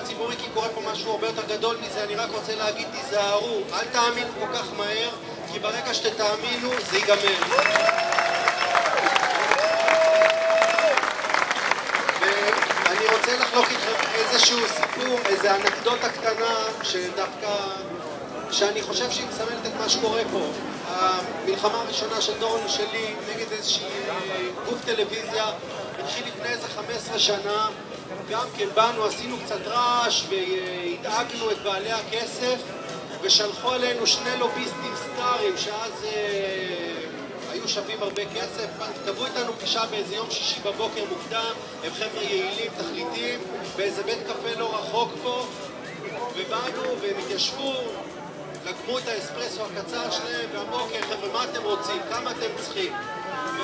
הציבורי כי קורה פה משהו הרבה יותר גדול מזה. אני רק רוצה להגיד, תיזהרו, אל תאמינו כל כך מהר, כי ברגע שתאמינו זה ייגמר. ואני רוצה לחלוק איתכם איזשהו סיפור, איזו אנקדוטה קטנה שדווקא, שאני חושב שהיא מסמלת את מה שקורה פה. המלחמה הראשונה של דורון שלי נגד איזושהי גוף טלוויזיה התחיל לפני איזה 15 שנה. גם כן באנו, עשינו קצת רעש והדאגנו את בעלי הכסף ושלחו עלינו שני לוביסטים סטארים שאז היו שווים הרבה כסף. קבעו איתנו פגישה באיזה יום שישי בבוקר מוקדם, הם חבר'ה יעילים, תכליתיים, באיזה בית קפה לא רחוק פה, ובאנו והם התיישבו, לגמו את האספרסו הקצר שלהם, והבוקר, חבר'ה, מה אתם רוצים? כמה אתם צריכים?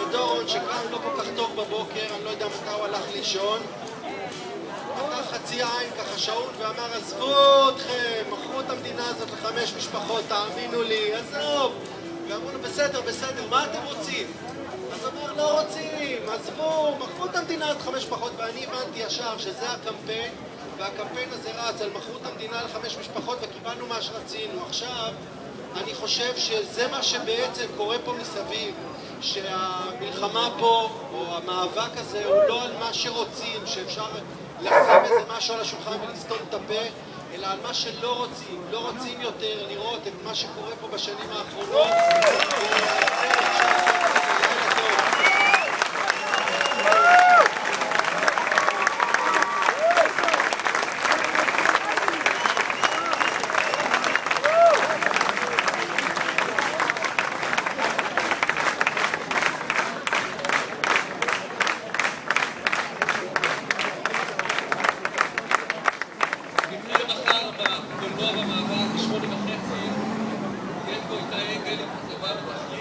ודורון שקם לא כל כך טוב בבוקר, אני לא יודע מתי הוא הלך לישון, פתח חצי עין ככה שעון ואמר, עזבו אתכם, מכרו את המדינה הזאת ל5 משפחות, תאמינו לי, עזוב. ואמרו לו, בסדר, מה אתם רוצים? אז אמר, לא רוצים, עזבו, מכרו את המדינה הזאת 5 משפחות, ואני הבנתי ישר שזה הקמפיין, והקמפיין הזה רץ על מכרו את המדינה ל5 משפחות וקיבלנו מה שרצינו. עכשיו, אני חושב שזה מה שבעצם קורה פה מסביב, שהמלחמה פה, או המאבק הזה, הוא לא על מה שרוצים, שאפשר לשים איזה משהו על השולחן ולסתום את הפה, אלא על מה שלא רוצים. לא רוצים יותר לראות את מה שקורה פה בשנים האחרונות. בקולנוע במעבר ב8:30, יש בו איתה עגל עם צבא ותחליט